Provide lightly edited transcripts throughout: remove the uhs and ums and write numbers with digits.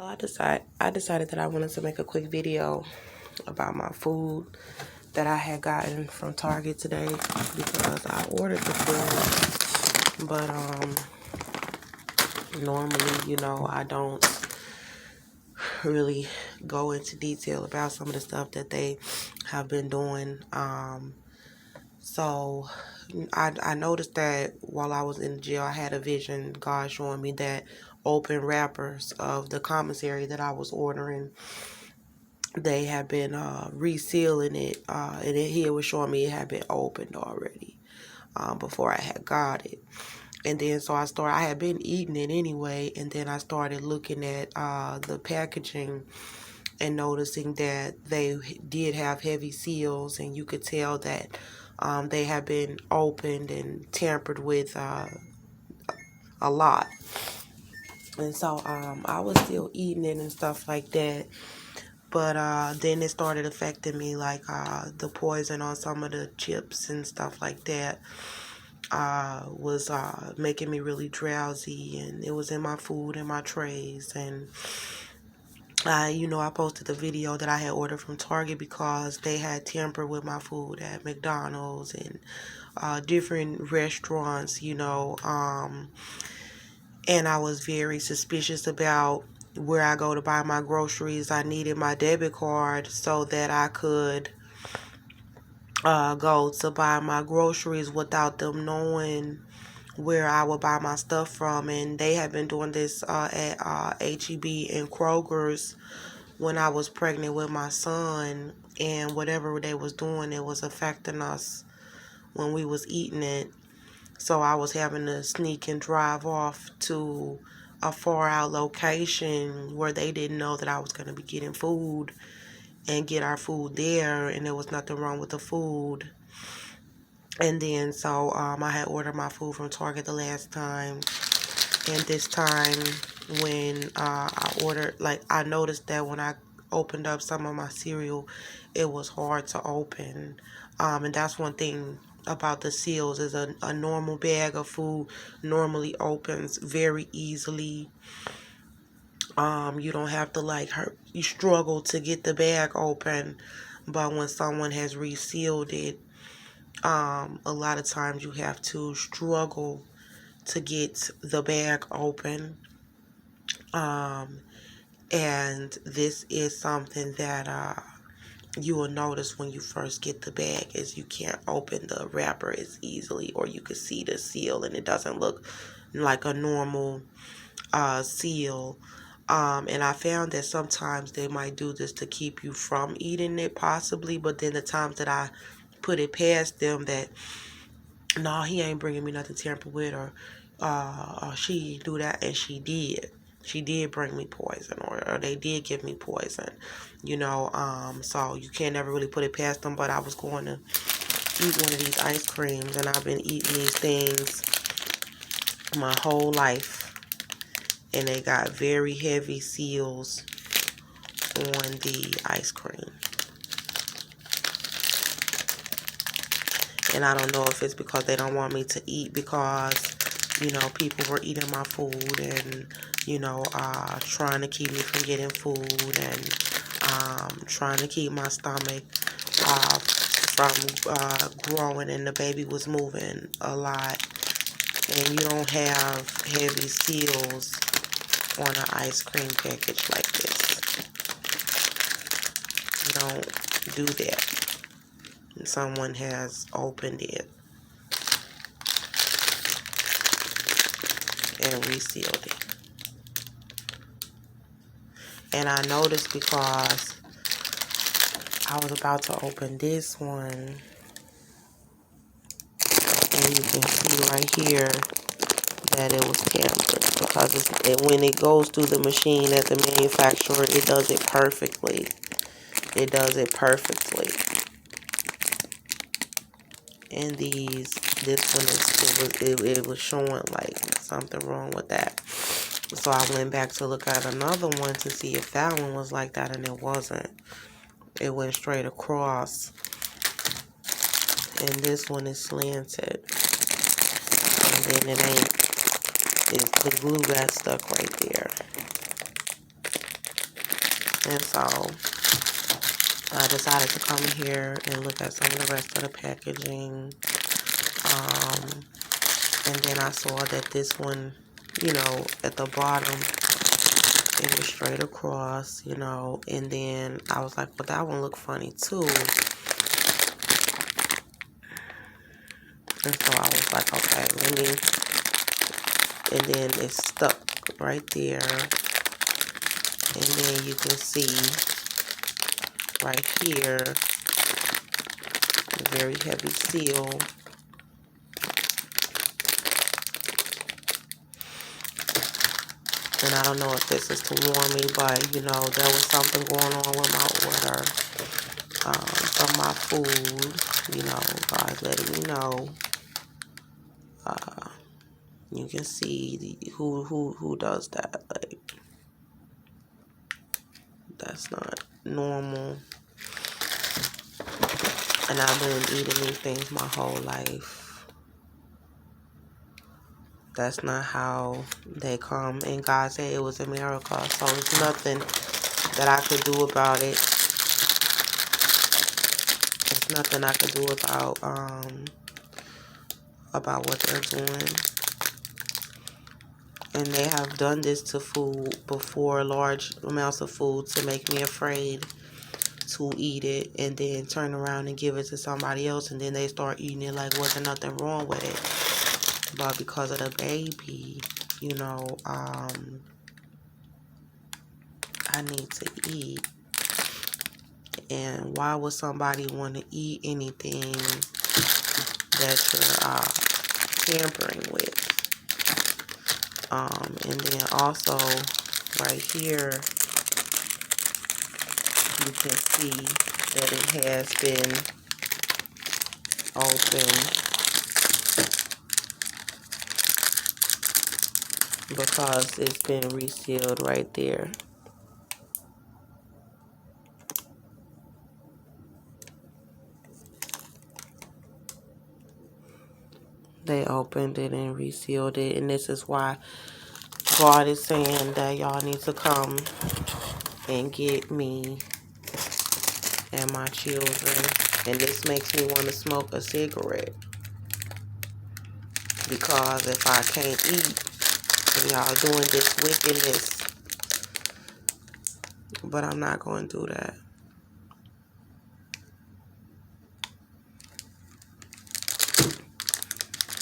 So I decided that I wanted to make a quick video about my food that I had gotten from Target today because I ordered the food, but normally, I don't really go into detail about some of the stuff that they have been doing. So I noticed that while I was in jail, I had a vision, God showing me that open wrappers of the commissary that I was ordering, they had been resealing it, and here was showing me it had been opened already before I had got it. And then so I had been eating it anyway, and then I started looking at the packaging and noticing that they did have heavy seals, and you could tell that they had been opened and tampered with a lot. And so I was still eating it and stuff like that. But then it started affecting me, like the poison on some of the chips and stuff like that was making me really drowsy, and it was in my food and my trays. And I posted the video that I had ordered from Target because they had tampered with my food at McDonald's and different restaurants, and I was very suspicious about where I go to buy my groceries. I needed my debit card so that I could go to buy my groceries without them knowing where I would buy my stuff from. And they had been doing this at H-E-B and Kroger's when I was pregnant with my son, and whatever they was doing, it was affecting us when we was eating it. So I was having to sneak and drive off to a far out location where they didn't know that I was going to be getting food and get our food there, and there was nothing wrong with the food. And then so I had ordered my food from Target the last time, and this time when I ordered, I noticed that when I opened up some of my cereal, it was hard to open. And that's one thing about the seals, is a normal bag of food normally opens very easily. You don't have to you struggle to get the bag open, but when someone has resealed it, a lot of times you have to struggle to get the bag open. And this is something that you will notice when you first get the bag, is you can't open the wrapper as easily, or you can see the seal and it doesn't look like a normal seal. And I found that sometimes they might do this to keep you from eating it, possibly, but then the times that I put it past them that, no, he ain't bringing me nothing tampered with, or she do that, and she did. She did bring me poison, or they did give me poison, so you can't ever really put it past them. But I was going to eat one of these ice creams, and I've been eating these things my whole life, and they got very heavy seals on the ice cream. And I don't know if it's because they don't want me to eat, because people were eating my food and, trying to keep me from getting food, and trying to keep my stomach from growing, and the baby was moving a lot. And you don't have heavy seals on an ice cream package like this. You don't do that. Someone has opened it and resealed it. And I noticed because I was about to open this one, and you can see right here that it was tampered, because when it goes through the machine at the manufacturer, it does it perfectly. It does it perfectly. And this one, it was showing like something wrong with that. So I went back to look at another one to see if that one was like that, and it wasn't. It went straight across. And this one is slanted. And then it ain't. The glue got stuck right there. And so I decided to come here and look at some of the rest of the packaging. And then I saw that this one, at the bottom, it was straight across, and then I was like, well, that one looked funny too. And so I was like, okay, and then it's stuck right there. And then you can see right here, a very heavy seal. And I don't know if this is to warn me, but, there was something going on with my order from my food. God's letting me know. You can see who does that. Like, that's not normal. And I've been eating these things my whole life. That's not how they come. And God said it was a miracle. So there's nothing that I could do about it. There's nothing I could do about what they're doing. And they have done this to food before, large amounts of food, to make me afraid to eat it, and then turn around and give it to somebody else, and then they start eating it like wasn't nothing wrong with it. But because of the baby, I need to eat. And why would somebody want to eat anything that you're tampering with? And then also right here, you can see that it has been open because it's been resealed right there. They opened it and resealed it, and this is why God is saying that y'all need to come and get me and my children. And this makes me want to smoke a cigarette, because if I can't eat, y'all doing this wickedness. But I'm not going to do that.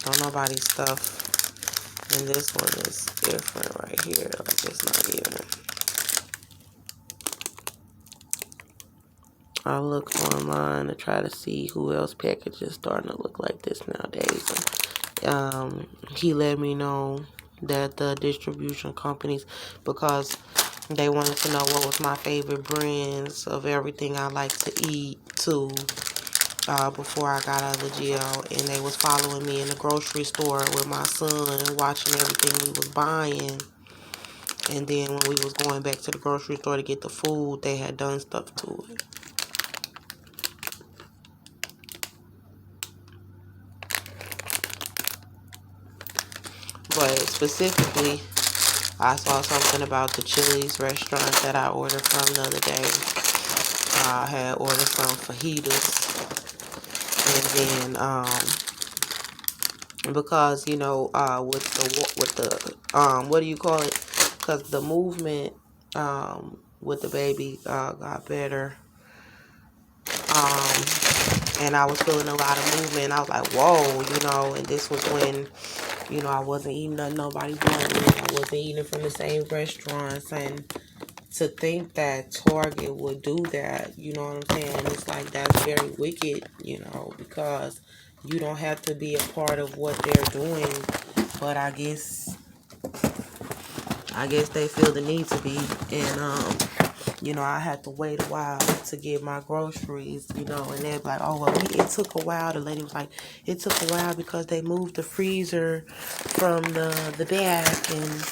Don't nobody stuff. And this one is different right here. Like, it's not even. I looked online to try to see who else packages starting to look like this nowadays. He let me know that the distribution companies, because they wanted to know what was my favorite brands of everything I like to eat too, before I got out of the jail, and they was following me in the grocery store with my son and watching everything we was buying. And then when we was going back to the grocery store to get the food, they had done stuff to it. But specifically, I saw something about the Chili's restaurant that I ordered from the other day. I had ordered some fajitas. And then, because, with the what do you call it? Because the movement, with the baby, got better. And I was feeling a lot of movement. I was like, whoa, and this was when, I wasn't eating nothing nobody brought me. I wasn't eating from the same restaurants. And to think that Target would do that, you know what I'm saying? It's like, that's very wicked, because you don't have to be a part of what they're doing. But I guess they feel the need to be. And, I had to wait a while to get my groceries, and they're like, oh, well, it took a while. The lady was like, it took a while because they moved the freezer from the back, and,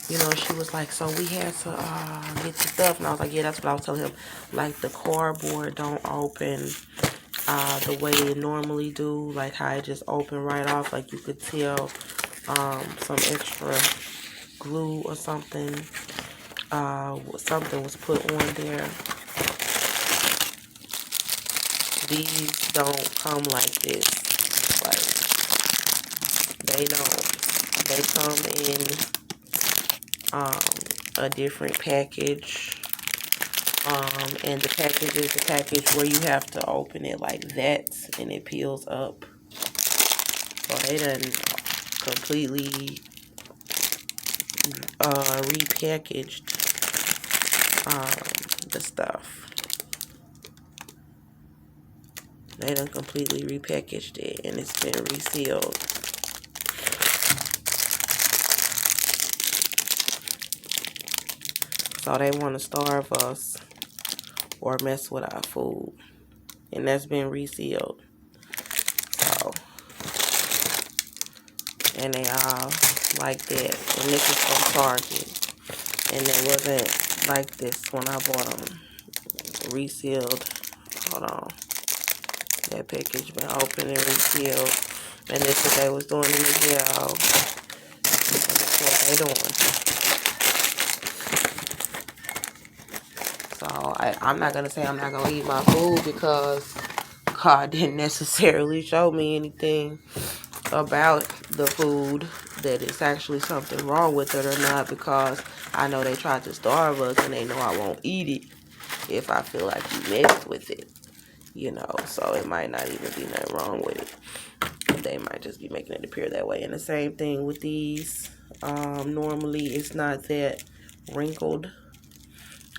she was like, so we had to get the stuff. And I was like, yeah, that's what I was telling him. Like, the cardboard don't open the way it normally do, like how it just open right off. Like, you could tell some extra glue or something something was put on there. These don't come like this. Like, they don't. They come in a different package. And the package is a package where you have to open it like that and it peels up. So they done completely repackaged the stuff. They done completely repackaged it and it's been resealed. So they want to starve us or mess with our food. And that's been resealed. So, and they all like that. And this is from Target. And it wasn't like this when I bought them. Resealed. Hold on. That package been opened and resealed. And this is what they was doing in the video. That's what they doing. So I'm not going to say I'm not going to eat my food because God didn't necessarily show me anything about the food that it's actually something wrong with it or not, because I know they tried to starve us and they know I won't eat it if I feel like you mess with it, you know. So it might not even be nothing wrong with it. They might just be making it appear that way. And the same thing with these. Normally it's not that wrinkled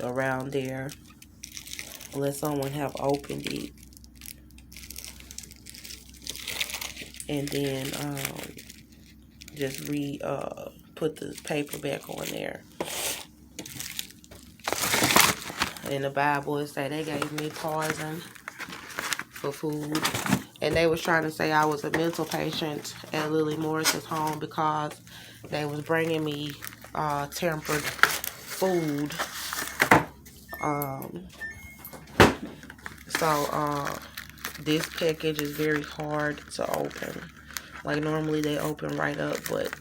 around there unless someone have opened it and then just put the paper back on there. In the Bible it say they gave me poison for food, and they was trying to say I was a mental patient at Lily Morris's home because they was bringing me tempered food. So this package is very hard to open. Like normally they open right up, but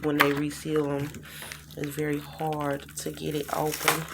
when they reseal them, it's very hard to get it open.